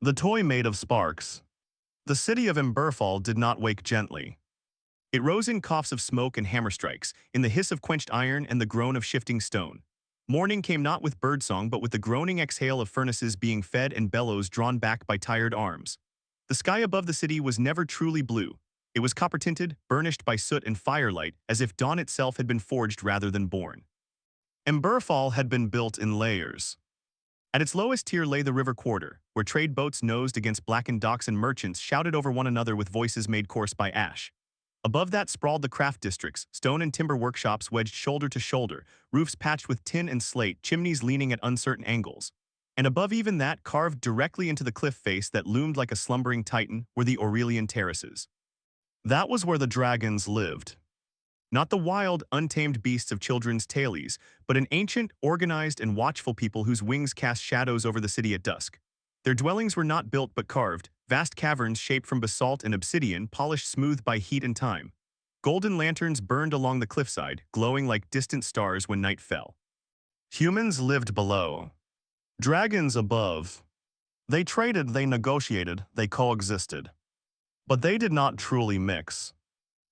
The toy made of sparks. The city of Emberfall did not wake gently. It rose in coughs of smoke and hammer strikes, in the hiss of quenched iron and the groan of shifting stone. Morning came not with birdsong but with the groaning exhale of furnaces being fed and bellows drawn back by tired arms. The sky above the city was never truly blue. It was copper-tinted, burnished by soot and firelight, as if dawn itself had been forged rather than born. Emberfall had been built in layers. At its lowest tier lay the river quarter, where trade boats nosed against blackened docks and merchants shouted over one another with voices made coarse by ash. Above that sprawled the craft districts, stone and timber workshops wedged shoulder to shoulder, roofs patched with tin and slate, chimneys leaning at uncertain angles. And above even that, carved directly into the cliff face that loomed like a slumbering titan, were the Aurelian terraces. That was where the dragons lived. Not the wild, untamed beasts of children's tales, but an ancient, organized, and watchful people whose wings cast shadows over the city at dusk. Their dwellings were not built but carved, vast caverns shaped from basalt and obsidian, polished smooth by heat and time. Golden lanterns burned along the cliffside, glowing like distant stars when night fell. Humans lived below. Dragons above. They traded, they negotiated, they coexisted. But they did not truly mix.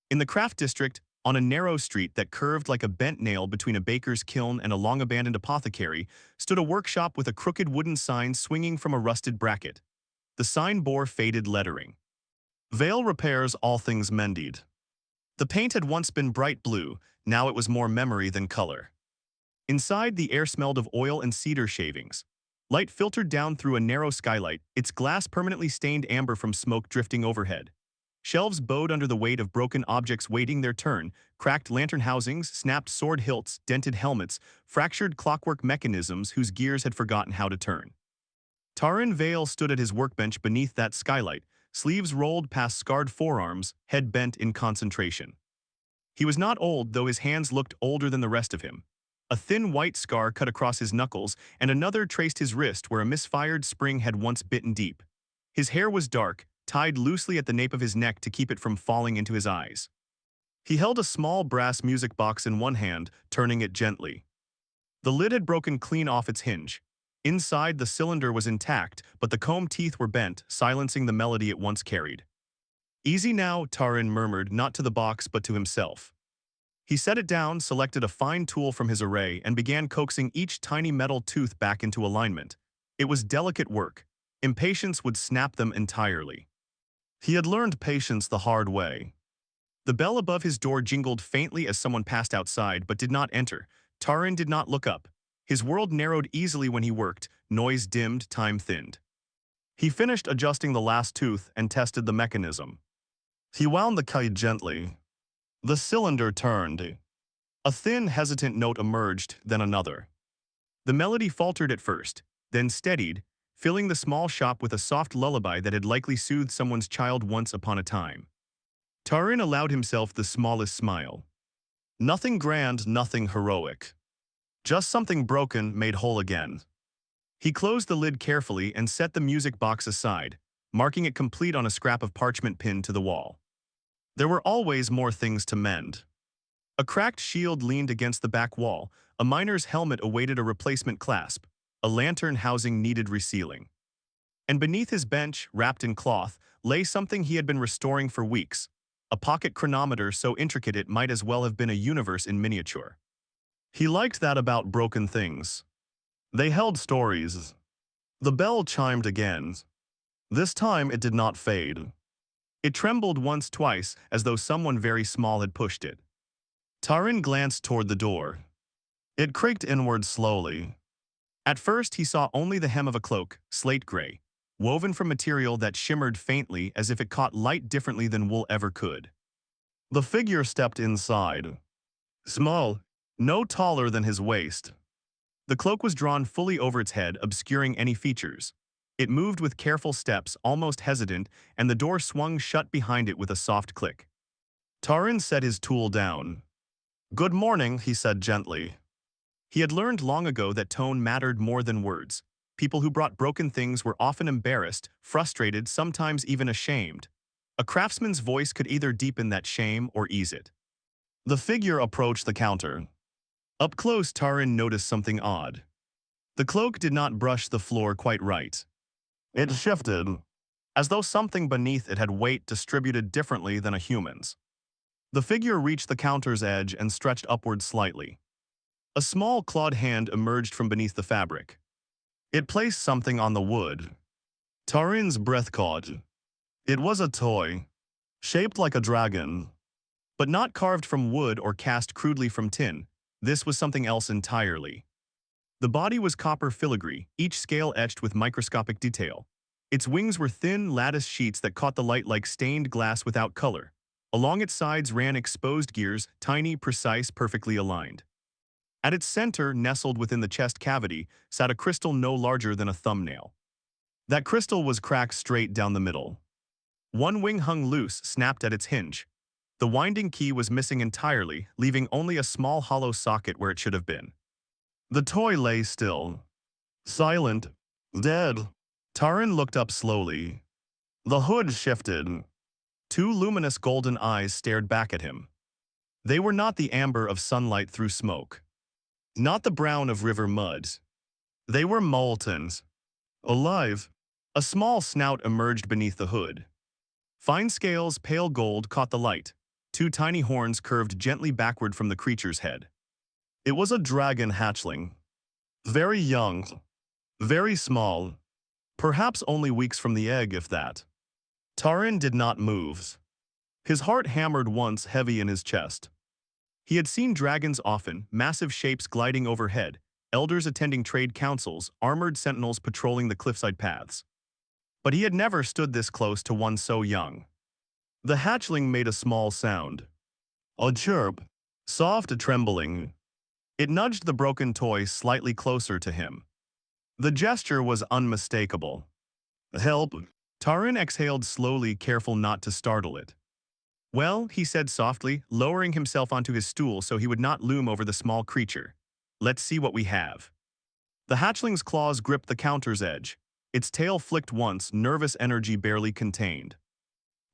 In the craft district, on a narrow street that curved like a bent nail between a baker's kiln and a long-abandoned apothecary, stood a workshop with a crooked wooden sign swinging from a rusted bracket. The sign bore faded lettering. Vale repairs all things mended. The paint had once been bright blue, now it was more memory than color. Inside, the air smelled of oil and cedar shavings. Light filtered down through a narrow skylight, its glass permanently stained amber from smoke drifting overhead. Shelves bowed under the weight of broken objects waiting their turn, cracked lantern housings, snapped sword hilts, dented helmets, fractured clockwork mechanisms whose gears had forgotten how to turn. Taran Vale stood at his workbench beneath that skylight, sleeves rolled past scarred forearms, head bent in concentration. He was not old, though his hands looked older than the rest of him. A thin white scar cut across his knuckles, and another traced his wrist where a misfired spring had once bitten deep. His hair was dark, tied loosely at the nape of his neck to keep it from falling into his eyes. He held a small brass music box in one hand, turning it gently. The lid had broken clean off its hinge. Inside, the cylinder was intact, but the comb teeth were bent, silencing the melody it once carried. "Easy now," Taran murmured, not to the box but to himself. He set it down, selected a fine tool from his array, and began coaxing each tiny metal tooth back into alignment. It was delicate work. Impatience would snap them entirely. He had learned patience the hard way. The bell above his door jingled faintly as someone passed outside but did not enter. Taran did not look up. His world narrowed easily when he worked, noise dimmed, time thinned. He finished adjusting the last tooth and tested the mechanism. He wound the key gently. The cylinder turned. A thin, hesitant note emerged, then another. The melody faltered at first, then steadied, filling the small shop with a soft lullaby that had likely soothed someone's child once upon a time. Taran allowed himself the smallest smile. Nothing grand, nothing heroic. Just something broken, made whole again. He closed the lid carefully and set the music box aside, marking it complete on a scrap of parchment pinned to the wall. There were always more things to mend. A cracked shield leaned against the back wall, a miner's helmet awaited a replacement clasp, a lantern housing needed resealing. And beneath his bench, wrapped in cloth, lay something he had been restoring for weeks, a pocket chronometer so intricate it might as well have been a universe in miniature. He liked that about broken things. They held stories. The bell chimed again. This time it did not fade. It trembled once, twice, as though someone very small had pushed it. Taran glanced toward the door. It creaked inward slowly. At first he saw only the hem of a cloak, slate gray, woven from material that shimmered faintly as if it caught light differently than wool ever could. The figure stepped inside. Small, no taller than his waist. The cloak was drawn fully over its head, obscuring any features. It moved with careful steps, almost hesitant, and the door swung shut behind it with a soft click. Taran set his tool down. "Good morning," he said gently. He had learned long ago that tone mattered more than words. People who brought broken things were often embarrassed, frustrated, sometimes even ashamed. A craftsman's voice could either deepen that shame or ease it. The figure approached the counter. Up close, Taran noticed something odd. The cloak did not brush the floor quite right. It shifted, as though something beneath it had weight distributed differently than a human's. The figure reached the counter's edge and stretched upward slightly. A small clawed hand emerged from beneath the fabric. It placed something on the wood. Tarin's breath caught. It was a toy, shaped like a dragon, but not carved from wood or cast crudely from tin. This was something else entirely. The body was copper filigree, each scale etched with microscopic detail. Its wings were thin, lattice sheets that caught the light like stained glass without color. Along its sides ran exposed gears, tiny, precise, perfectly aligned. At its center, nestled within the chest cavity, sat a crystal no larger than a thumbnail. That crystal was cracked straight down the middle. One wing hung loose, snapped at its hinge. The winding key was missing entirely, leaving only a small hollow socket where it should have been. The toy lay still. Silent. Dead. Taran looked up slowly. The hood shifted. Two luminous golden eyes stared back at him. They were not the amber of sunlight through smoke. Not the brown of river mud. They were molten. Alive. A small snout emerged beneath the hood. Fine scales, pale gold, caught the light. Two tiny horns curved gently backward from the creature's head. It was a dragon hatchling. Very young. Very small. Perhaps only weeks from the egg, if that. Taran did not move. His heart hammered once heavy in his chest. He had seen dragons often, massive shapes gliding overhead, elders attending trade councils, armored sentinels patrolling the cliffside paths. But he had never stood this close to one so young. The hatchling made a small sound. A chirp. Soft trembling. It nudged the broken toy slightly closer to him. The gesture was unmistakable. Help. Taran exhaled slowly, careful not to startle it. Well, he said softly, lowering himself onto his stool so he would not loom over the small creature. Let's see what we have. The hatchling's claws gripped the counter's edge. Its tail flicked once, nervous energy barely contained.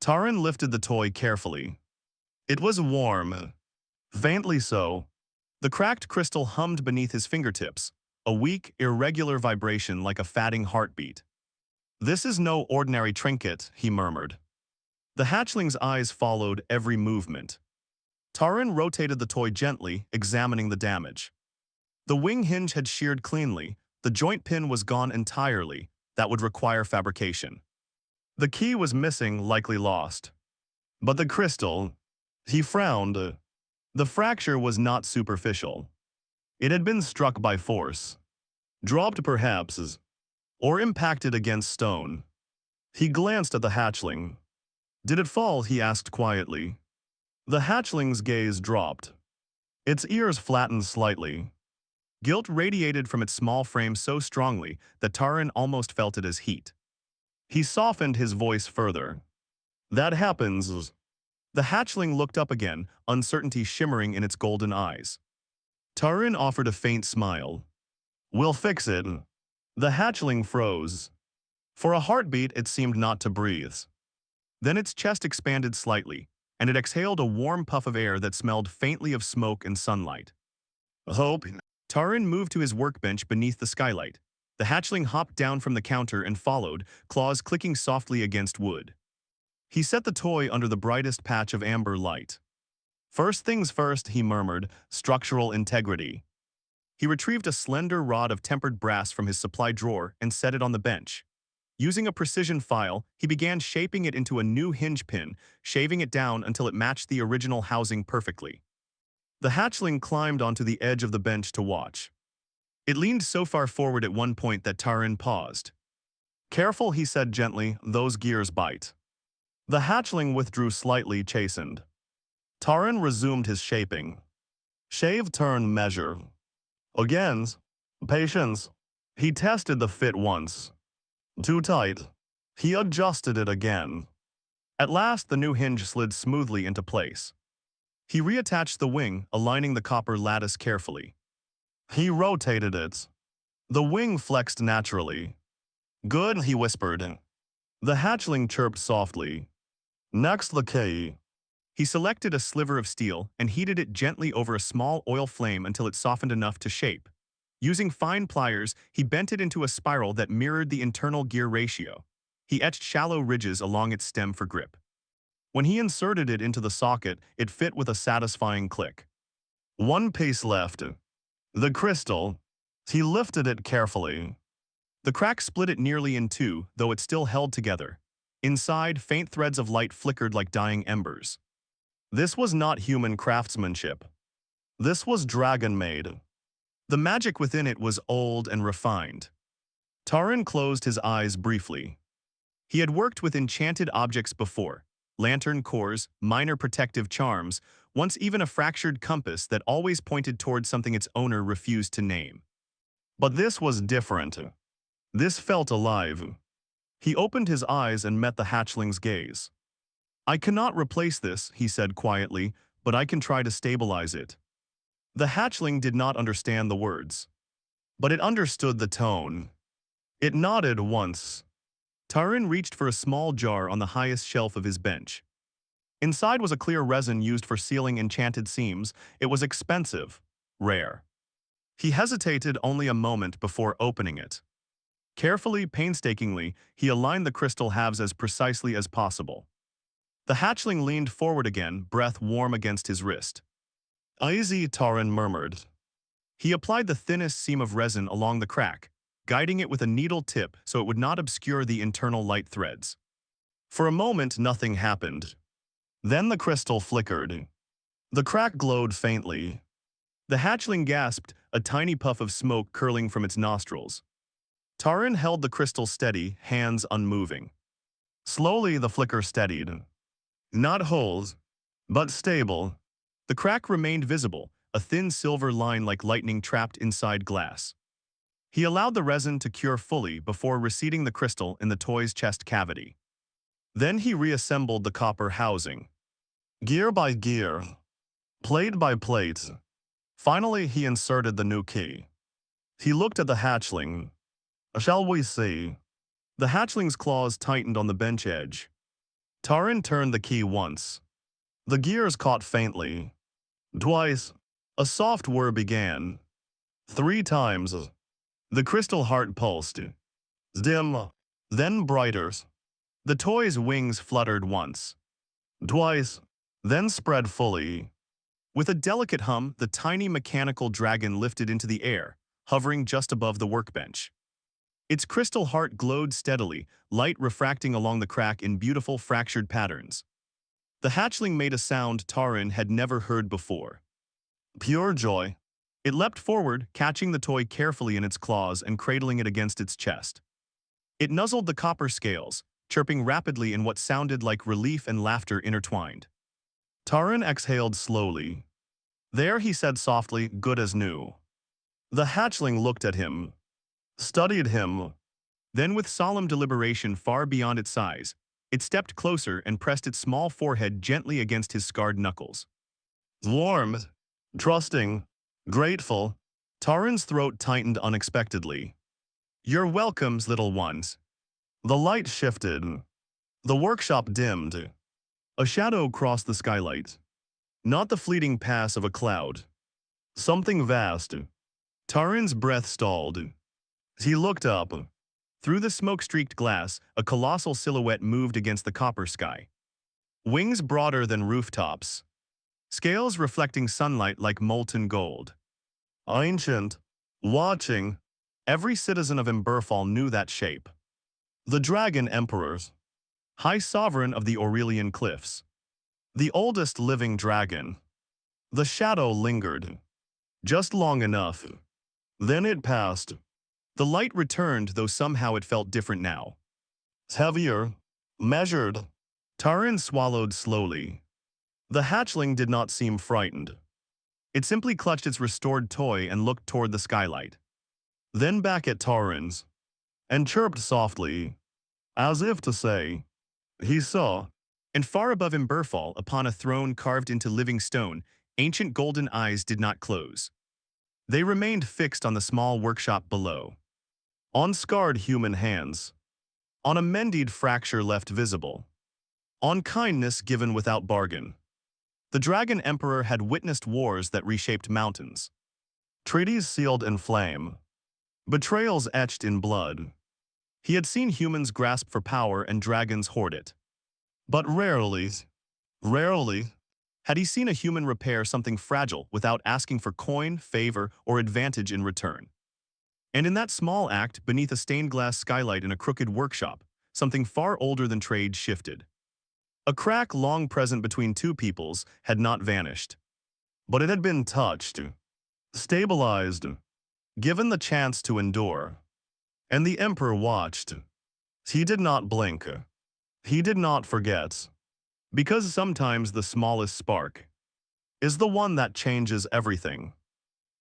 Taran lifted the toy carefully. It was warm. Faintly so. The cracked crystal hummed beneath his fingertips, a weak, irregular vibration like a fatting heartbeat. This is no ordinary trinket, he murmured. The hatchling's eyes followed every movement. Taran rotated the toy gently, examining the damage. The wing hinge had sheared cleanly, the joint pin was gone entirely, that would require fabrication. The key was missing, likely lost. But the crystal, he frowned. The fracture was not superficial. It had been struck by force. Dropped perhaps, or impacted against stone. He glanced at the hatchling. Did it fall? He asked quietly. The hatchling's gaze dropped. Its ears flattened slightly. Guilt radiated from its small frame so strongly that Taran almost felt it as heat. He softened his voice further. That happens. The hatchling looked up again, uncertainty shimmering in its golden eyes. Taran offered a faint smile. We'll fix it. The hatchling froze. For a heartbeat, it seemed not to breathe. Then its chest expanded slightly, and it exhaled a warm puff of air that smelled faintly of smoke and sunlight. Hope. Taran moved to his workbench beneath the skylight. The hatchling hopped down from the counter and followed, claws clicking softly against wood. He set the toy under the brightest patch of amber light. First things first, he murmured, structural integrity. He retrieved a slender rod of tempered brass from his supply drawer and set it on the bench. Using a precision file, he began shaping it into a new hinge pin, shaving it down until it matched the original housing perfectly. The hatchling climbed onto the edge of the bench to watch. It leaned so far forward at one point that Taran paused. Careful, he said gently, those gears bite. The hatchling withdrew slightly, chastened. Taran resumed his shaping. Shave, turn, measure. Again. Patience. He tested the fit once. Too tight. He adjusted it again. At last, the new hinge slid smoothly into place. He reattached the wing, aligning the copper lattice carefully. He rotated it. The wing flexed naturally. Good, he whispered. The hatchling chirped softly. Next, the key. He selected a sliver of steel and heated it gently over a small oil flame until it softened enough to shape. Using fine pliers, he bent it into a spiral that mirrored the internal gear ratio. He etched shallow ridges along its stem for grip. When he inserted it into the socket, it fit with a satisfying click. One piece left. The crystal. He lifted it carefully. The crack split it nearly in two, though it still held together. Inside, faint threads of light flickered like dying embers. This was not human craftsmanship. This was dragon-made. The magic within it was old and refined. Taran closed his eyes briefly. He had worked with enchanted objects before, lantern cores, minor protective charms, once even a fractured compass that always pointed toward something its owner refused to name. But this was different. This felt alive. He opened his eyes and met the hatchling's gaze. "I cannot replace this," he said quietly, "but I can try to stabilize it." The hatchling did not understand the words, but it understood the tone. It nodded once. Taran reached for a small jar on the highest shelf of his bench. Inside was a clear resin used for sealing enchanted seams. It was expensive, rare. He hesitated only a moment before opening it. Carefully, painstakingly, he aligned the crystal halves as precisely as possible. The hatchling leaned forward again, breath warm against his wrist. "Easy," Taran murmured. He applied the thinnest seam of resin along the crack, guiding it with a needle tip so it would not obscure the internal light threads. For a moment, nothing happened. Then the crystal flickered. The crack glowed faintly. The hatchling gasped, a tiny puff of smoke curling from its nostrils. Taran held the crystal steady, hands unmoving. Slowly, the flicker steadied. Not holes, but stable. The crack remained visible, a thin silver line like lightning trapped inside glass. He allowed the resin to cure fully before reseating the crystal in the toy's chest cavity. Then he reassembled the copper housing. Gear by gear, plate by plate. Finally, he inserted the new key. He looked at the hatchling. "Shall we see?" The hatchling's claws tightened on the bench edge. Taran turned the key once. The gears caught faintly. Twice. A soft whir began. 3 times. The crystal heart pulsed. Dim. Then brighter. The toy's wings fluttered once. Twice. Then spread fully. With a delicate hum, the tiny mechanical dragon lifted into the air, hovering just above the workbench. Its crystal heart glowed steadily, light refracting along the crack in beautiful fractured patterns. The hatchling made a sound Taran had never heard before. Pure joy. It leapt forward, catching the toy carefully in its claws and cradling it against its chest. It nuzzled the copper scales, chirping rapidly in what sounded like relief and laughter intertwined. Taran exhaled slowly. "There," he said softly, "good as new." The hatchling looked at him, studied him. Then with solemn deliberation far beyond its size, it stepped closer and pressed its small forehead gently against his scarred knuckles. Warm, trusting, grateful. Taran's throat tightened unexpectedly. "You're welcomes, little ones." The light shifted. The workshop dimmed. A shadow crossed the skylight. Not the fleeting pass of a cloud. Something vast. Taran's breath stalled. He looked up. Through the smoke-streaked glass, a colossal silhouette moved against the copper sky. Wings broader than rooftops. Scales reflecting sunlight like molten gold. Ancient. Watching. Every citizen of Emberfall knew that shape. The Dragon Emperor. High Sovereign of the Aurelian Cliffs. The oldest living dragon. The shadow lingered. Just long enough. Then it passed. The light returned, though somehow it felt different now. Heavier. Measured. Taran swallowed slowly. The hatchling did not seem frightened. It simply clutched its restored toy and looked toward the skylight. Then back at Taran's. And chirped softly. As if to say, he saw. And far above Emberfall, upon a throne carved into living stone, ancient golden eyes did not close. They remained fixed on the small workshop below. On scarred human hands. On a mended fracture left visible. On kindness given without bargain. The Dragon Emperor had witnessed wars that reshaped mountains. Treaties sealed in flame. Betrayals etched in blood. He had seen humans grasp for power and dragons hoard it. But rarely, had he seen a human repair something fragile without asking for coin, favor, or advantage in return. And in that small act, beneath a stained glass skylight in a crooked workshop, something far older than trade shifted. A crack long present between two peoples had not vanished. But it had been touched, stabilized, given the chance to endure. And the Emperor watched. He did not blink. He did not forget. Because sometimes the smallest spark is the one that changes everything.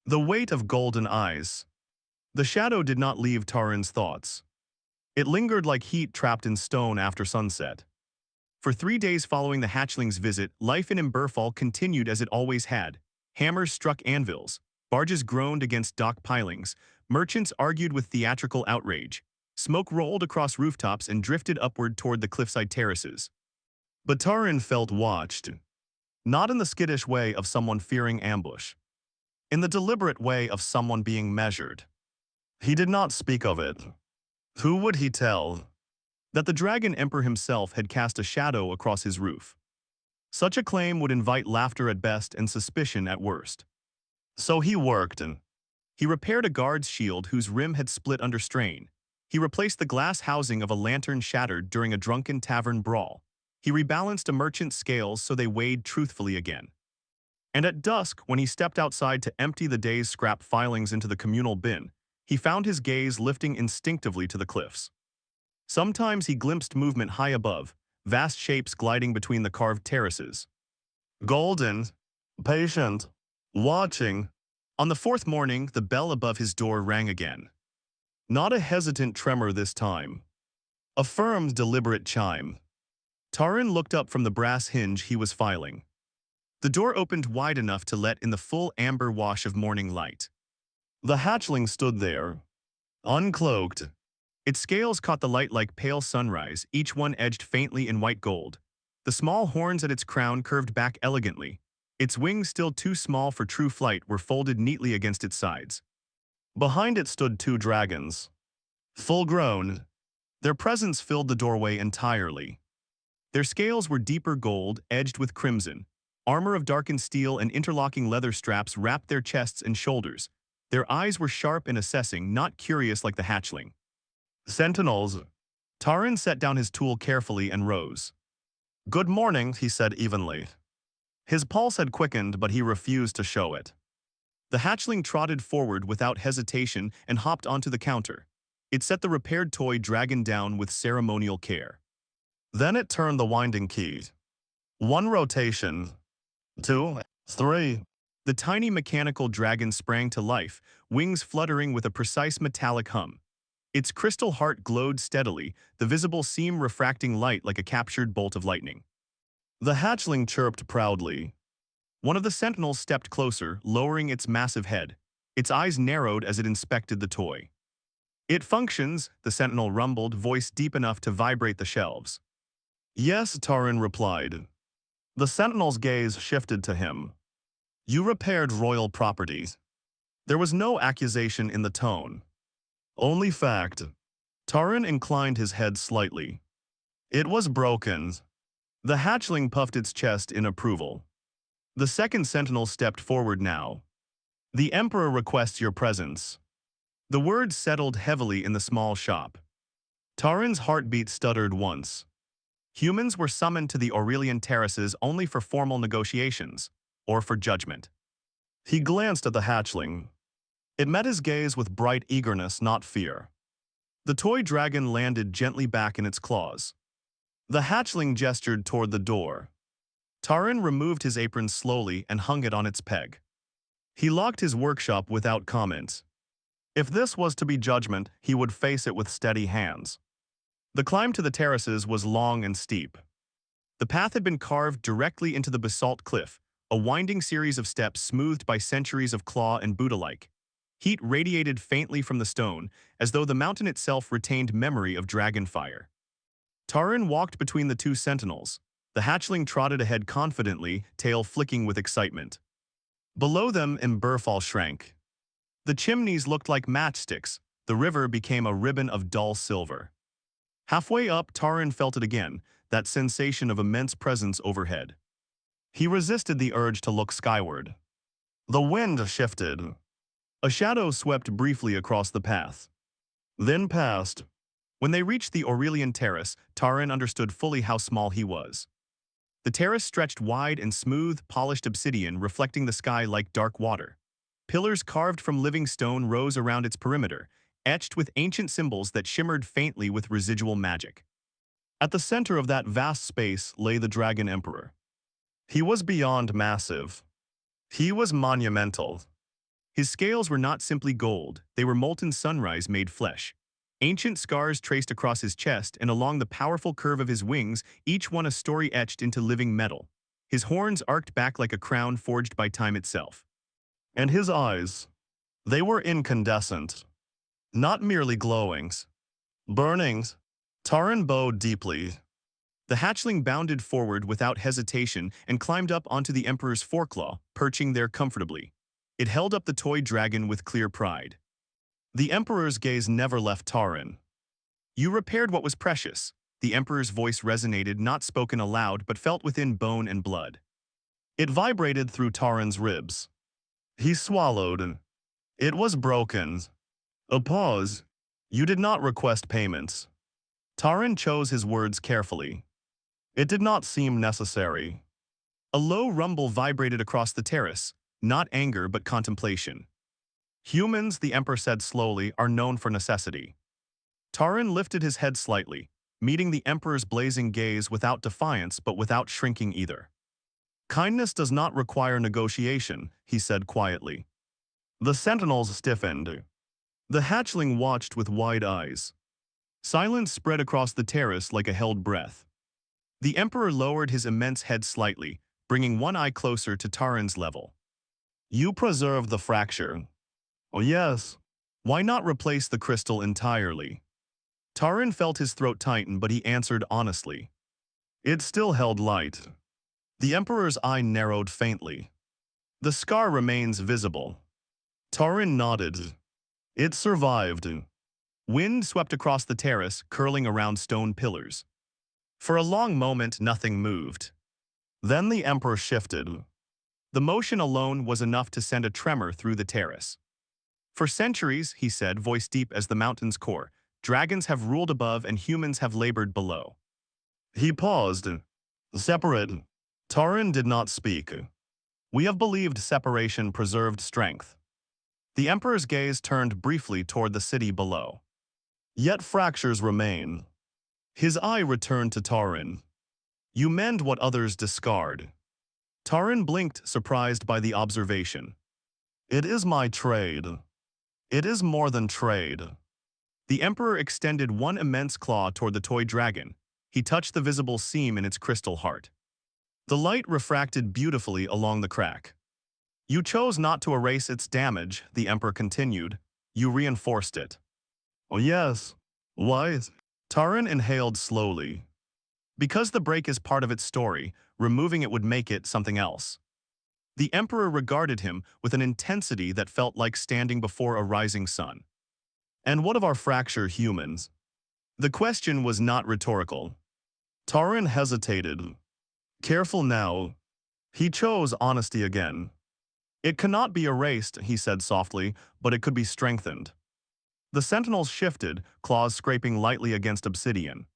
The weight of golden eyes. The shadow did not leave Taran's thoughts. It lingered like heat trapped in stone after sunset. For 3 days following the hatchling's visit, life in Emberfall continued as it always had. Hammers struck anvils, barges groaned against dock pilings, merchants argued with theatrical outrage, smoke rolled across rooftops and drifted upward toward the cliffside terraces. But Taran felt watched. Not in the skittish way of someone fearing ambush. In the deliberate way of someone being measured. He did not speak of it. Who would he tell? That the Dragon Emperor himself had cast a shadow across his roof. Such a claim would invite laughter at best and suspicion at worst. So he worked. He repaired a guard's shield whose rim had split under strain. He replaced the glass housing of a lantern shattered during a drunken tavern brawl. He rebalanced a merchant's scales so they weighed truthfully again. And at dusk, when he stepped outside to empty the day's scrap filings into the communal bin, he found his gaze lifting instinctively to the cliffs. Sometimes he glimpsed movement high above, vast shapes gliding between the carved terraces. Golden, patient, watching. On the fourth morning, the bell above his door rang again. Not a hesitant tremor this time. A firm, deliberate chime. Taran looked up from the brass hinge he was filing. The door opened wide enough to let in the full amber wash of morning light. The hatchling stood there, uncloaked. Its scales caught the light like pale sunrise, each one edged faintly in white gold. The small horns at its crown curved back elegantly. Its wings, still too small for true flight, were folded neatly against its sides. Behind it stood 2 dragons. Full-grown. Their presence filled the doorway entirely. Their scales were deeper gold, edged with crimson. Armor of darkened steel and interlocking leather straps wrapped their chests and shoulders. Their eyes were sharp and assessing, not curious like the hatchling. Sentinels. Taran set down his tool carefully and rose. "Good morning," he said evenly. His pulse had quickened, but he refused to show it. The hatchling trotted forward without hesitation and hopped onto the counter. It set the repaired toy dragon down with ceremonial care. Then it turned the winding key. 1 rotation. 2, 3. The tiny mechanical dragon sprang to life, wings fluttering with a precise metallic hum. Its crystal heart glowed steadily, the visible seam refracting light like a captured bolt of lightning. The hatchling chirped proudly. One of the sentinels stepped closer, lowering its massive head. Its eyes narrowed as it inspected the toy. "It functions," the sentinel rumbled, voice deep enough to vibrate the shelves. "Yes," Taran replied. The sentinel's gaze shifted to him. "You repaired royal property." There was no accusation in the tone. Only fact. Taran inclined his head slightly. "It was broken." The hatchling puffed its chest in approval. The second sentinel stepped forward now. "The Emperor requests your presence." The words settled heavily in the small shop. Taran's heartbeat stuttered once. Humans were summoned to the Aurelian terraces only for formal negotiations, or for judgment. He glanced at the hatchling. It met his gaze with bright eagerness, not fear. The toy dragon landed gently back in its claws. The hatchling gestured toward the door. Taran removed his apron slowly and hung it on its peg. He locked his workshop without comment. If this was to be judgment, he would face it with steady hands. The climb to the terraces was long and steep. The path had been carved directly into the basalt cliff, a winding series of steps smoothed by centuries of claw and Buddha-like. Heat radiated faintly from the stone, as though the mountain itself retained memory of dragon fire. Taran walked between the 2 sentinels. The hatchling trotted ahead confidently, tail flicking with excitement. Below them, Emberfall shrank. The chimneys looked like matchsticks. The river became a ribbon of dull silver. Halfway up, Taran felt it again, that sensation of immense presence overhead. He resisted the urge to look skyward. The wind shifted. A shadow swept briefly across the path, then passed. When they reached the Aurelian Terrace, Taran understood fully how small he was. The terrace stretched wide and smooth, polished obsidian reflecting the sky like dark water. Pillars carved from living stone rose around its perimeter, etched with ancient symbols that shimmered faintly with residual magic. At the center of that vast space lay the Dragon Emperor. He was beyond massive. He was monumental. His scales were not simply gold, they were molten sunrise made flesh. Ancient scars traced across his chest and along the powerful curve of his wings, each one a story etched into living metal. His horns arced back like a crown forged by time itself. And his eyes, they were incandescent. Not merely glowings. Burnings. Taran bowed deeply. The hatchling bounded forward without hesitation and climbed up onto the Emperor's foreclaw, perching there comfortably. It held up the toy dragon with clear pride. The Emperor's gaze never left Taran. You repaired what was precious. The Emperor's voice resonated, not spoken aloud, but felt within bone and blood. It vibrated through Taran's ribs. He swallowed. It was broken. A pause. You did not request payments. Taran chose his words carefully. It did not seem necessary. A low rumble vibrated across the terrace, not anger but contemplation. Humans, the Emperor said slowly, are known for necessity. Taran lifted his head slightly, meeting the Emperor's blazing gaze without defiance but without shrinking either. Kindness does not require negotiation, he said quietly. The sentinels stiffened. The hatchling watched with wide eyes. Silence spread across the terrace like a held breath. The Emperor lowered his immense head slightly, bringing one eye closer to Taran's level. You preserved the fracture. Oh yes. Why not replace the crystal entirely? Taran felt his throat tighten, but he answered honestly. It still held light. The Emperor's eye narrowed faintly. The scar remains visible. Taran nodded. It survived. Wind swept across the terrace, curling around stone pillars. For a long moment, nothing moved. Then the Emperor shifted. The motion alone was enough to send a tremor through the terrace. For centuries, he said, voice deep as the mountain's core, dragons have ruled above and humans have labored below. He paused. Separate. Taran did not speak. We have believed separation preserved strength. The Emperor's gaze turned briefly toward the city below. Yet fractures remain. His eye returned to Taran. You mend what others discard. Taran blinked, surprised by the observation. It is my trade. It is more than trade. The Emperor extended one immense claw toward the toy dragon. He touched the visible seam in its crystal heart. The light refracted beautifully along the crack. You chose not to erase its damage, the Emperor continued. You reinforced it. Oh yes. Why? Taran inhaled slowly. Because the break is part of its story, removing it would make it something else. The Emperor regarded him with an intensity that felt like standing before a rising sun. And what of our fracture, humans? The question was not rhetorical. Taran hesitated. Careful now. He chose honesty again. It cannot be erased, he said softly, but it could be strengthened. The sentinels shifted, claws scraping lightly against obsidian.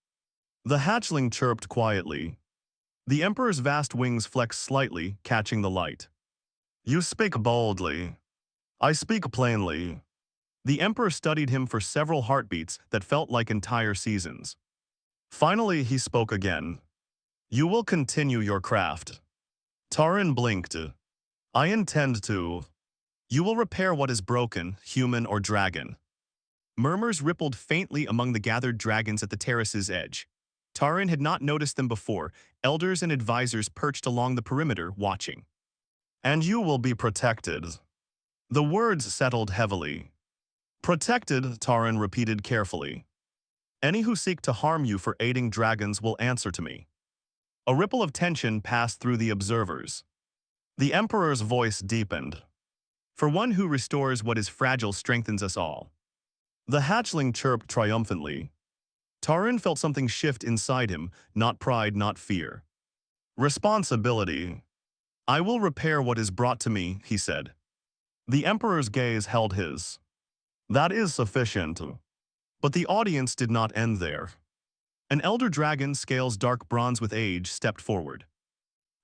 The hatchling chirped quietly. The Emperor's vast wings flexed slightly, catching the light. You speak boldly. I speak plainly. The Emperor studied him for several heartbeats that felt like entire seasons. Finally, he spoke again. You will continue your craft. Taran blinked. I intend to. You will repair what is broken, human or dragon. Murmurs rippled faintly among the gathered dragons at the terrace's edge. Taran had not noticed them before, elders and advisors perched along the perimeter, watching. And you will be protected. The words settled heavily. Protected, Taran repeated carefully. Any who seek to harm you for aiding dragons will answer to me. A ripple of tension passed through the observers. The Emperor's voice deepened. For one who restores what is fragile strengthens us all. The hatchling chirped triumphantly. Taran felt something shift inside him, not pride, not fear. Responsibility. I will repair what is brought to me, he said. The Emperor's gaze held his. That is sufficient. But the audience did not end there. An elder dragon, scales dark bronze with age, stepped forward.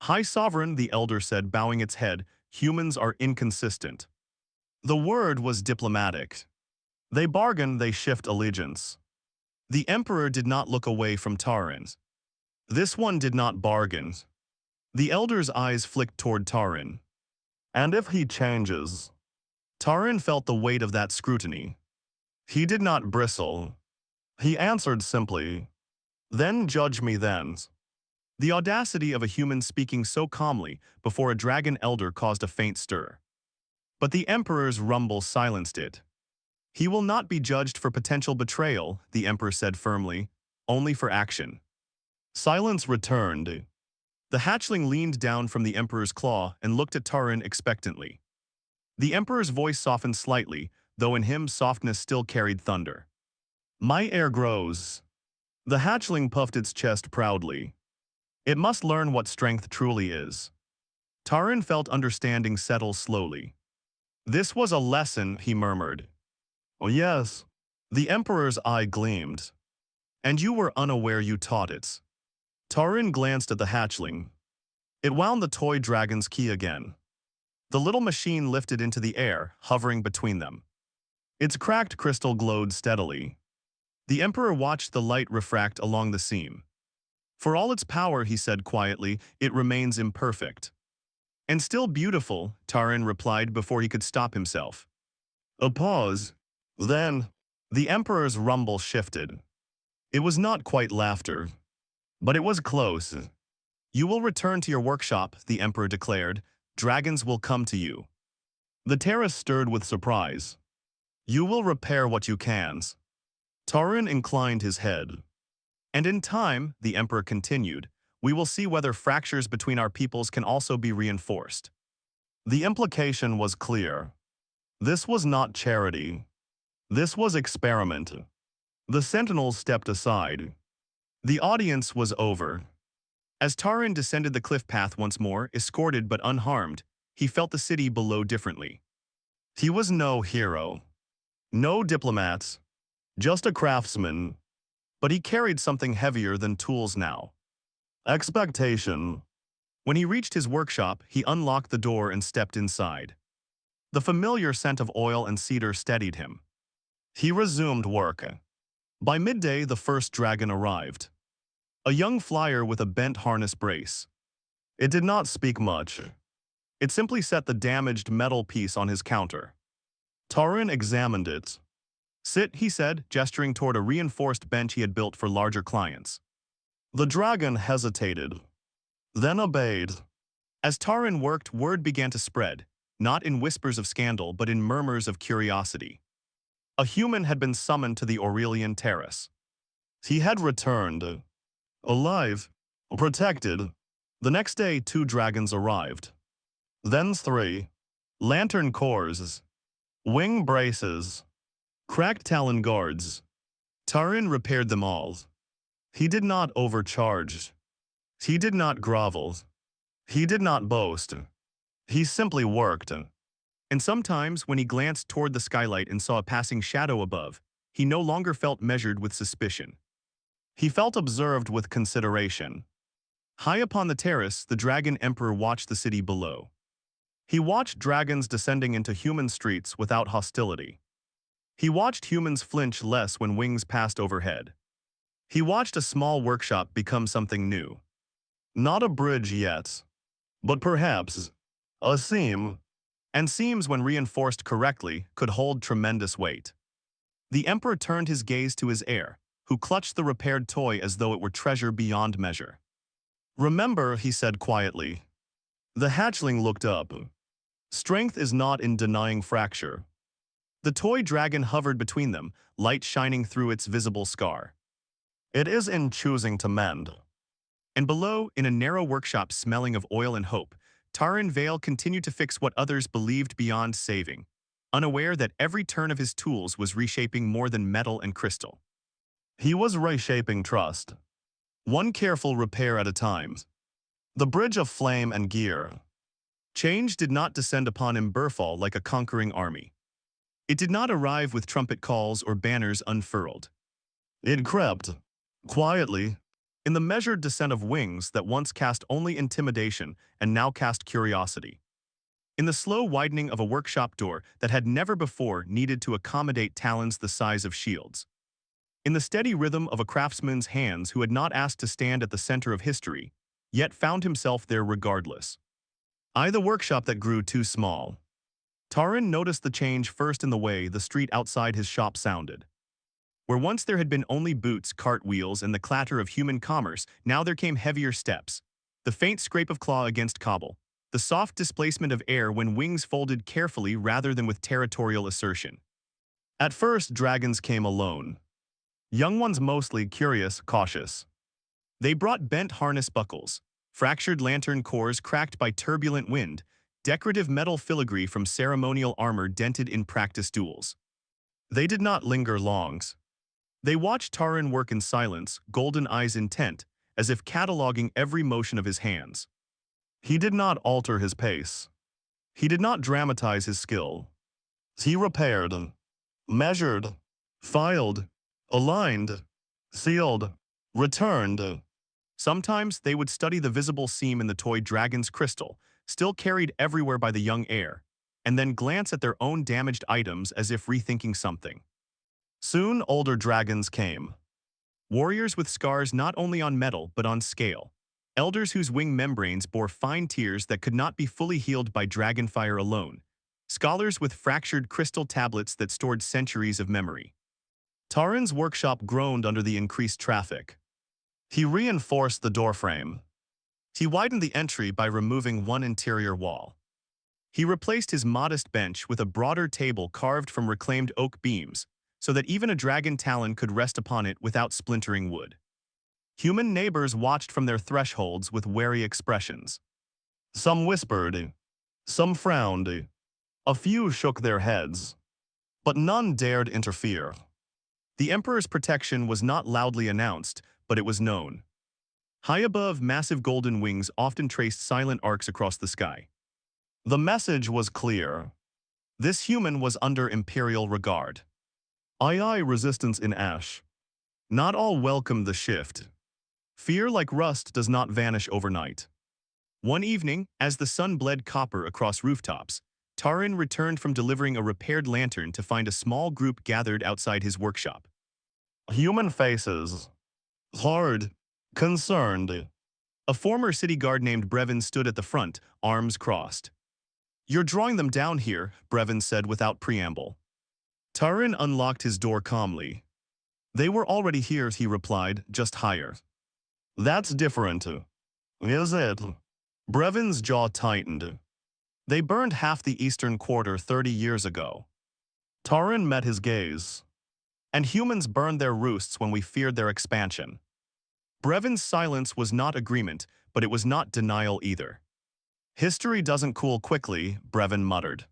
High Sovereign, the elder said, bowing its head, humans are inconsistent. The word was diplomatic. They bargain, they shift allegiance. The Emperor did not look away from Taran. This one did not bargain. The elder's eyes flicked toward Taran. And if he changes? Taran felt the weight of that scrutiny. He did not bristle. He answered simply, then judge me then. The audacity of a human speaking so calmly before a dragon elder caused a faint stir. But the Emperor's rumble silenced it. He will not be judged for potential betrayal, the Emperor said firmly, only for action. Silence returned. The hatchling leaned down from the Emperor's claw and looked at Taran expectantly. The Emperor's voice softened slightly, though in him softness still carried thunder. My heir grows. The hatchling puffed its chest proudly. It must learn what strength truly is. Taran felt understanding settle slowly. This was a lesson, he murmured. Oh yes. The Emperor's eye gleamed. And you were unaware you taught it. Taran glanced at the hatchling. It wound the toy dragon's key again. The little machine lifted into the air, hovering between them. Its cracked crystal glowed steadily. The Emperor watched the light refract along the seam. For all its power, he said quietly, it remains imperfect. And still beautiful, Taran replied before he could stop himself. A pause. Then, the Emperor's rumble shifted. It was not quite laughter. But it was close. You will return to your workshop, the Emperor declared. Dragons will come to you. The terrace stirred with surprise. You will repair what you can. Taran inclined his head. And in time, the Emperor continued, we will see whether fractures between our peoples can also be reinforced. The implication was clear. This was not charity. This was experiment. The sentinels stepped aside. The audience was over. As Taran descended the cliff path once more, escorted but unharmed, he felt the city below differently. He was no hero. No diplomat. Just a craftsman. But he carried something heavier than tools now. Expectation. When he reached his workshop, he unlocked the door and stepped inside. The familiar scent of oil and cedar steadied him. He resumed work. By midday, the first dragon arrived. A young flyer with a bent harness brace. It did not speak much. It simply set the damaged metal piece on his counter. Taran examined it. Sit, he said, gesturing toward a reinforced bench he had built for larger clients. The dragon hesitated, then obeyed. As Taran worked, word began to spread, not in whispers of scandal but in murmurs of curiosity. A human had been summoned to the Aurelian terrace. He had returned. Alive. Protected. The next day, 2 dragons arrived. Then 3. Lantern cores. Wing braces. Cracked talon guards. Taran repaired them all. He did not overcharge. He did not grovel. He did not boast. He simply worked. And sometimes, when he glanced toward the skylight and saw a passing shadow above, he no longer felt measured with suspicion. He felt observed with consideration. High upon the terrace, the Dragon Emperor watched the city below. He watched dragons descending into human streets without hostility. He watched humans flinch less when wings passed overhead. He watched a small workshop become something new. Not a bridge yet, but perhaps a seam. And seams, when reinforced correctly, could hold tremendous weight. The Emperor turned his gaze to his heir, who clutched the repaired toy as though it were treasure beyond measure. Remember, he said quietly. The hatchling looked up. Strength is not in denying fracture. The toy dragon hovered between them, light shining through its visible scar. It is in choosing to mend. And below, in a narrow workshop smelling of oil and hope, Taran Vale continued to fix what others believed beyond saving, unaware that every turn of his tools was reshaping more than metal and crystal. He was reshaping trust, one careful repair at a time. The bridge of flame and gear. Change did not descend upon Imberfall like a conquering army. It did not arrive with trumpet calls or banners unfurled. It crept, quietly, in the measured descent of wings that once cast only intimidation and now cast curiosity. In the slow widening of a workshop door that had never before needed to accommodate talons the size of shields. In the steady rhythm of a craftsman's hands who had not asked to stand at the center of history, yet found himself there regardless. The workshop that grew too small. Taran noticed the change first in the way the street outside his shop sounded. Where once there had been only boots, cartwheels, and the clatter of human commerce, now there came heavier steps. The faint scrape of claw against cobble. The soft displacement of air when wings folded carefully rather than with territorial assertion. At first, dragons came alone. Young ones mostly curious, cautious. They brought bent harness buckles, fractured lantern cores cracked by turbulent wind, decorative metal filigree from ceremonial armor dented in practice duels. They did not linger long. They watched Taran work in silence, golden eyes intent, as if cataloging every motion of his hands. He did not alter his pace. He did not dramatize his skill. He repaired, measured, filed, aligned, sealed, returned. Sometimes they would study the visible seam in the toy dragon's crystal, still carried everywhere by the young heir, and then glance at their own damaged items as if rethinking something. Soon, older dragons came. Warriors with scars not only on metal but on scale. Elders whose wing membranes bore fine tears that could not be fully healed by dragonfire alone. Scholars with fractured crystal tablets that stored centuries of memory. Taran's workshop groaned under the increased traffic. He reinforced the doorframe. He widened the entry by removing one interior wall. He replaced his modest bench with a broader table carved from reclaimed oak beams, so that even a dragon talon could rest upon it without splintering wood. Human neighbors watched from their thresholds with wary expressions. Some whispered, some frowned, a few shook their heads, but none dared interfere. The Emperor's protection was not loudly announced, but it was known. High above, massive golden wings often traced silent arcs across the sky. The message was clear. This human was under imperial regard. Resistance in ash. Not all welcomed the shift. Fear like rust does not vanish overnight. One evening, as the sun bled copper across rooftops, Taran returned from delivering a repaired lantern to find a small group gathered outside his workshop. Human faces. Hard. Concerned. A former city guard named Brevin stood at the front, arms crossed. "You're drawing them down here," Brevin said without preamble. Taran unlocked his door calmly. "They were already here," he replied, "just higher." "That's different, is it?" Brevin's jaw tightened. "They burned half the eastern quarter 30 years ago." Taran met his gaze. "And humans burned their roosts when we feared their expansion." Brevin's silence was not agreement, but it was not denial either. "History doesn't cool quickly," Brevin muttered.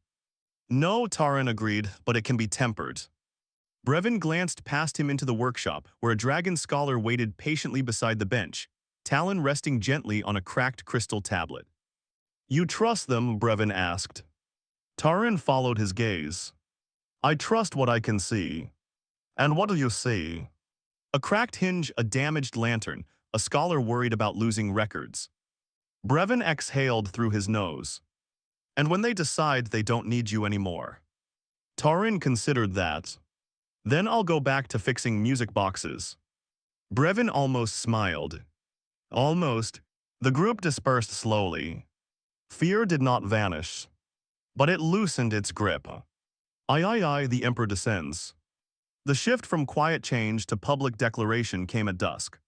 "No," Taran agreed, "but it can be tempered." Brevin glanced past him into the workshop, where a dragon scholar waited patiently beside the bench, talon resting gently on a cracked crystal tablet. "You trust them?" Brevin asked. Taran followed his gaze. "I trust what I can see." "And what do you see?" A cracked hinge, a damaged lantern, a scholar worried about losing records. Brevin exhaled through his nose. "And when they decide they don't need you anymore?" Taran considered that. "Then I'll go back to fixing music boxes." Brevin almost smiled. Almost. The group dispersed slowly. Fear did not vanish, but it loosened its grip. The Emperor descends. The shift from quiet change to public declaration came at dusk.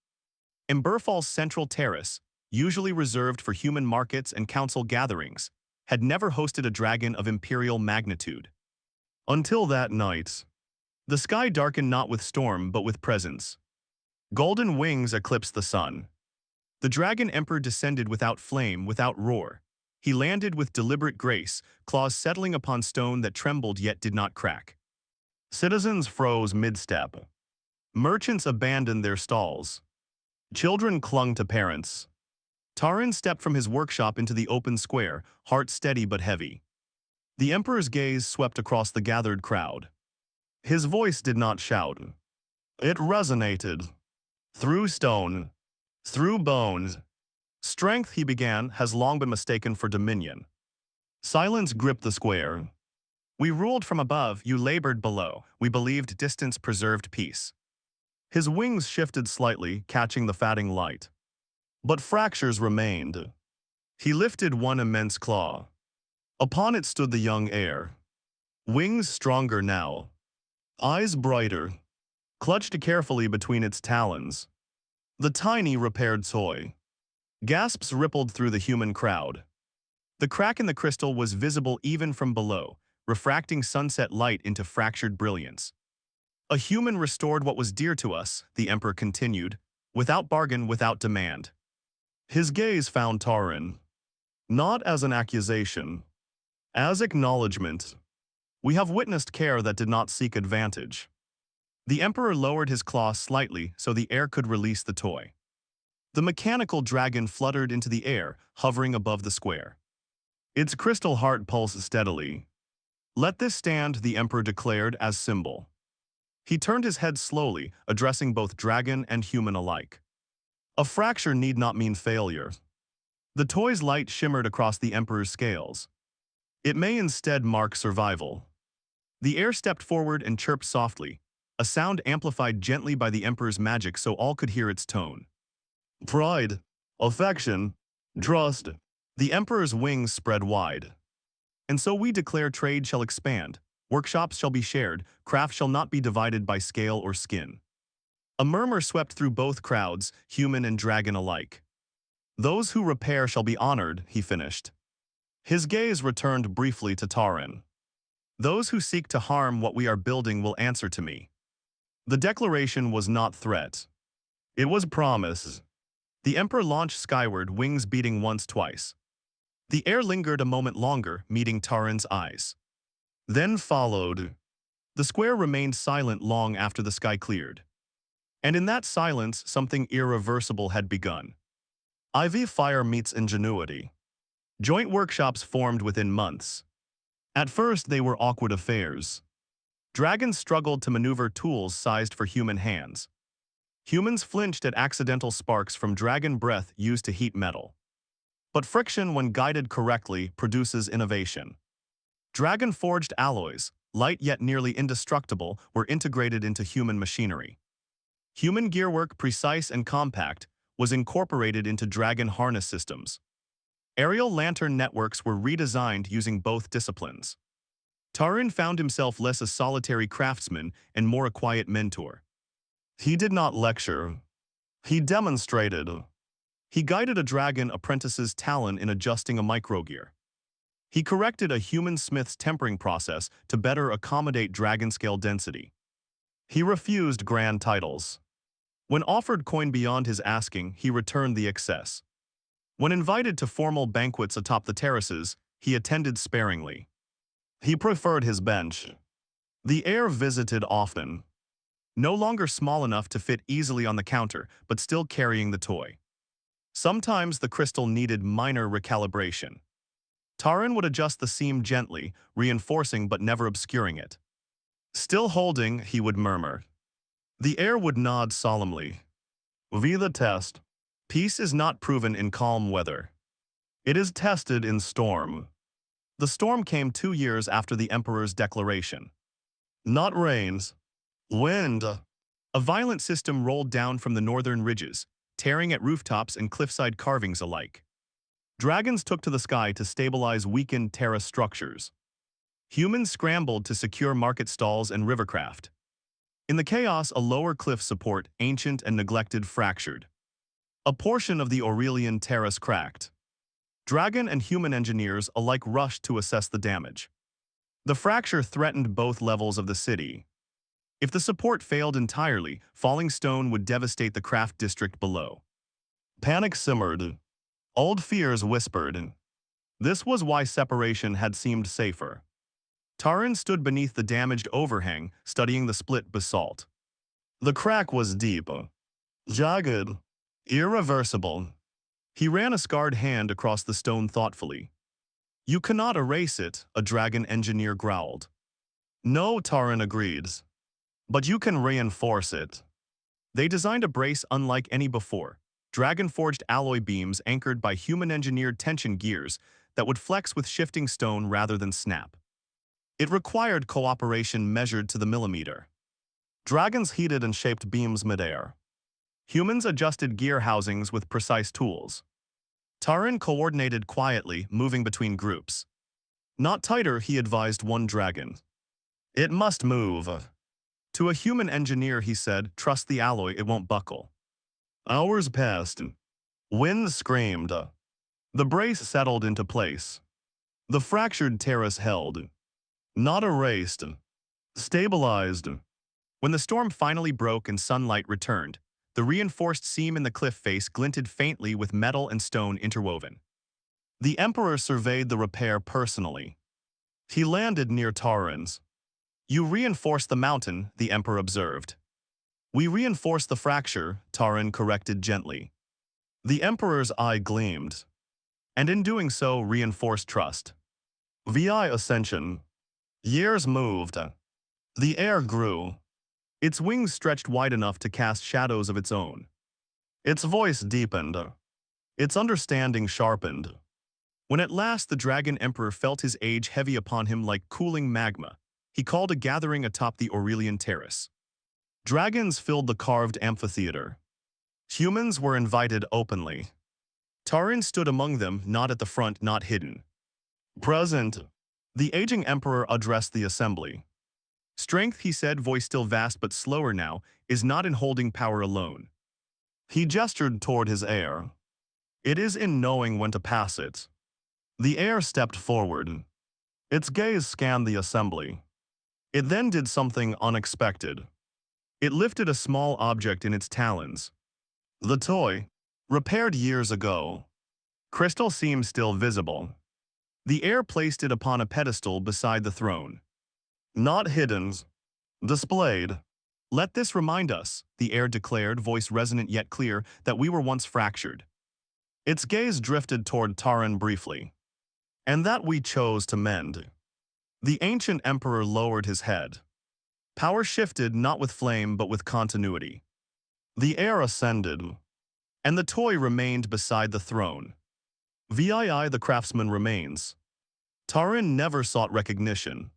Imberfall's central terrace, usually reserved for human markets and council gatherings, had never hosted a dragon of imperial magnitude. Until that night. The sky darkened not with storm but with presence. Golden wings eclipsed the sun. The dragon emperor descended without flame, without roar. He landed with deliberate grace, claws settling upon stone that trembled yet did not crack. Citizens froze mid-step. Merchants abandoned their stalls. Children clung to parents. Taran stepped from his workshop into the open square, heart steady but heavy. The Emperor's gaze swept across the gathered crowd. His voice did not shout. It resonated. Through stone. Through bones. Strength, he began, has long been mistaken for dominion. Silence gripped the square. We ruled from above, you labored below. We believed distance preserved peace. His wings shifted slightly, catching the fatting light. But fractures remained. He lifted one immense claw. Upon it stood the young heir. Wings stronger now. Eyes brighter. Clutched carefully between its talons. The tiny repaired toy. Gasps rippled through the human crowd. The crack in the crystal was visible even from below, refracting sunset light into fractured brilliance. A human restored what was dear to us, the Emperor continued, without bargain, without demand. His gaze found Taran. Not as an accusation. As acknowledgement. We have witnessed care that did not seek advantage. The Emperor lowered his claw slightly so the heir could release the toy. The mechanical dragon fluttered into the air, hovering above the square. Its crystal heart pulsed steadily. Let this stand, the Emperor declared as symbol. He turned his head slowly, addressing both dragon and human alike. A fracture need not mean failure. The toy's light shimmered across the Emperor's scales. It may instead mark survival. The heir stepped forward and chirped softly, a sound amplified gently by the Emperor's magic so all could hear its tone. Pride, affection, trust. The Emperor's wings spread wide. And so we declare trade shall expand, workshops shall be shared, craft shall not be divided by scale or skin. A murmur swept through both crowds, human and dragon alike. Those who repair shall be honored, he finished. His gaze returned briefly to Taran. Those who seek to harm what we are building will answer to me. The declaration was not threat. It was promise. The Emperor launched skyward, wings beating once, twice. The air lingered a moment longer, meeting Taran's eyes. Then followed. The square remained silent long after the sky cleared. And in that silence, something irreversible had begun. IV fire meets ingenuity. Joint workshops formed within months. At first, they were awkward affairs. Dragons struggled to maneuver tools sized for human hands. Humans flinched at accidental sparks from dragon breath used to heat metal. But friction, when guided correctly, produces innovation. Dragon-forged alloys, light yet nearly indestructible, were integrated into human machinery. Human gearwork, precise and compact, was incorporated into dragon harness systems. Aerial lantern networks were redesigned using both disciplines. Taran found himself less a solitary craftsman and more a quiet mentor. He did not lecture. He demonstrated. He guided a dragon apprentice's talent in adjusting a microgear. He corrected a human smith's tempering process to better accommodate dragon-scale density. He refused grand titles. When offered coin beyond his asking, he returned the excess. When invited to formal banquets atop the terraces, he attended sparingly. He preferred his bench. The heir visited often. No longer small enough to fit easily on the counter, but still carrying the toy. Sometimes the crystal needed minor recalibration. Taran would adjust the seam gently, reinforcing but never obscuring it. Still holding, he would murmur. The heir would nod solemnly. Via the test. Peace is not proven in calm weather. It is tested in storm. The storm came 2 years after the Emperor's declaration. Not rains. Wind. A violent system rolled down from the northern ridges, tearing at rooftops and cliffside carvings alike. Dragons took to the sky to stabilize weakened terrace structures. Humans scrambled to secure market stalls and rivercraft. In the chaos, a lower cliff support, ancient and neglected, fractured. A portion of the Aurelian terrace cracked. Dragon and human engineers alike rushed to assess the damage. The fracture threatened both levels of the city. If the support failed entirely, falling stone would devastate the craft district below. Panic simmered. Old fears whispered. This was why separation had seemed safer. Taran stood beneath the damaged overhang, studying the split basalt. The crack was deep, jagged, irreversible. He ran a scarred hand across the stone thoughtfully. You cannot erase it, a dragon engineer growled. No, Taran agreed. But you can reinforce it. They designed a brace unlike any before, dragon-forged alloy beams anchored by human-engineered tension gears that would flex with shifting stone rather than snap. It required cooperation measured to the millimeter. Dragons heated and shaped beams midair. Humans adjusted gear housings with precise tools. Taran coordinated quietly, moving between groups. Not tighter, he advised one dragon. It must move. To a human engineer, he said, trust the alloy, it won't buckle. Hours passed. Wind screamed. The brace settled into place. The fractured terrace held. Not erased. Stabilized. When the storm finally broke and sunlight returned, the reinforced seam in the cliff face glinted faintly with metal and stone interwoven. The Emperor surveyed the repair personally. He landed near Taran's. You reinforced the mountain, the Emperor observed. We reinforced the fracture, Taran corrected gently. The Emperor's eye gleamed, and in doing so reinforced trust. VI ascension. Years moved. The air grew. Its wings stretched wide enough to cast shadows of its own. Its voice deepened. Its understanding sharpened. When at last the Dragon Emperor felt his age heavy upon him like cooling magma, he called a gathering atop the Aurelian Terrace. Dragons filled the carved amphitheater. Humans were invited openly. Taran stood among them, not at the front, not hidden. Present. The aging emperor addressed the assembly. Strength, he said, voice still vast but slower now, is not in holding power alone. He gestured toward his heir. It is in knowing when to pass it. The heir stepped forward. Its gaze scanned the assembly. It then did something unexpected. It lifted a small object in its talons. The toy, repaired years ago. Crystal seemed still visible. The heir placed it upon a pedestal beside the throne. Not hidden. Displayed. Let this remind us, the heir declared, voice resonant yet clear, that we were once fractured. Its gaze drifted toward Taran briefly. And that we chose to mend. The ancient emperor lowered his head. Power shifted not with flame but with continuity. The heir ascended, and the toy remained beside the throne. VII the craftsman remains. Taran never sought recognition.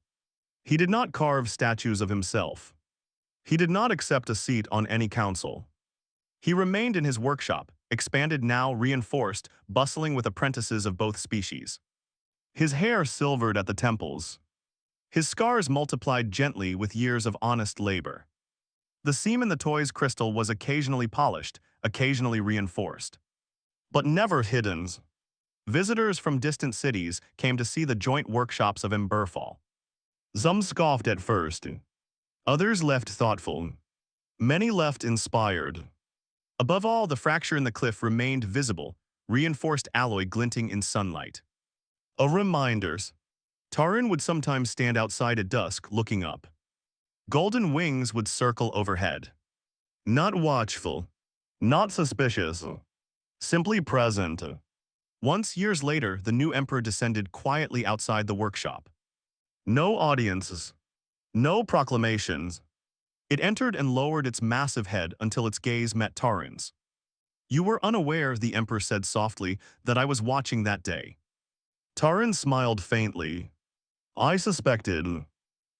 He did not carve statues of himself. He did not accept a seat on any council. He remained in his workshop, expanded now, reinforced, bustling with apprentices of both species. His hair silvered at the temples. His scars multiplied gently with years of honest labor. The seam in the toy's crystal was occasionally polished, occasionally reinforced. But never hidden. Visitors from distant cities came to see the joint workshops of Emberfall. Some scoffed at first. Others left thoughtful. Many left inspired. Above all, the fracture in the cliff remained visible, reinforced alloy glinting in sunlight. A reminder. Taran would sometimes stand outside at dusk, looking up. Golden wings would circle overhead. Not watchful, not suspicious, simply present. Once, years later, the new emperor descended quietly outside the workshop. No audiences, no proclamations. It entered and lowered its massive head until its gaze met Taran's. You were unaware, the emperor said softly, that I was watching that day. Taran smiled faintly. I suspected.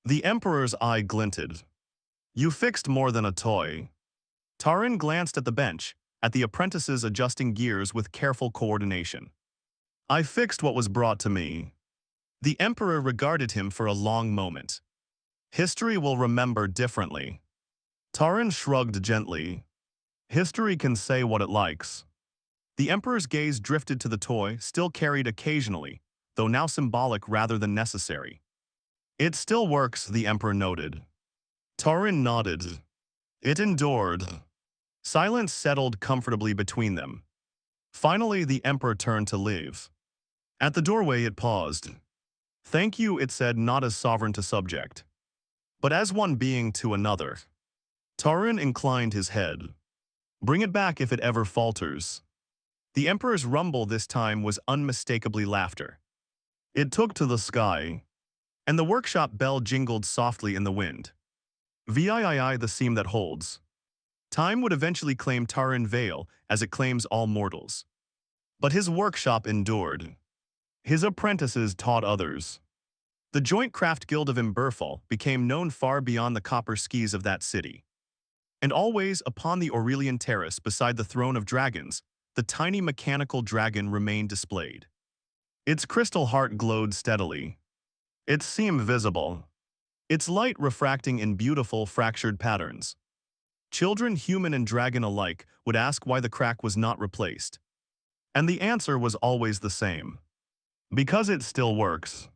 The emperor's eye glinted. You fixed more than a toy. Taran glanced at the bench, at the apprentices adjusting gears with careful coordination. I fixed what was brought to me. The emperor regarded him for a long moment. History will remember differently. Taran shrugged gently. History can say what it likes. The emperor's gaze drifted to the toy, still carried occasionally, though now symbolic rather than necessary. It still works, the emperor noted. Taran nodded. It endured. Silence settled comfortably between them. Finally, the emperor turned to leave. At the doorway it paused. Thank you, it said, not as sovereign to subject, but as one being to another. Taran inclined his head. Bring it back if it ever falters. The Emperor's rumble this time was unmistakably laughter. It took to the sky, and the workshop bell jingled softly in the wind. VIII, the seam that holds. Time would eventually claim Taran Vale as it claims all mortals. But his workshop endured. His apprentices taught others. The Joint Craft Guild of Imberfall became known far beyond the copper skis of that city. And always upon the Aurelian terrace beside the throne of dragons, the tiny mechanical dragon remained displayed. Its crystal heart glowed steadily. Its seam visible. Its light refracting in beautiful fractured patterns. Children, human and dragon alike, would ask why the crack was not replaced. And the answer was always the same. Because it still works.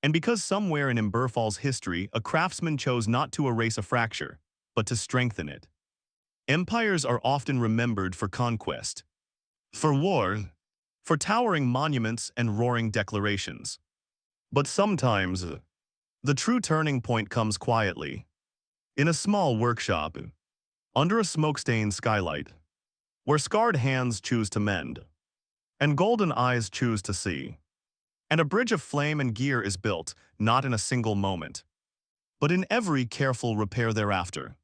And because somewhere in Imberfall's history, a craftsman chose not to erase a fracture, but to strengthen it. Empires are often remembered for conquest, for war, for towering monuments and roaring declarations. But sometimes, the true turning point comes quietly. In a small workshop, under a smoke-stained skylight, where scarred hands choose to mend, and golden eyes choose to see. And a bridge of flame and gear is built, not in a single moment, but in every careful repair thereafter.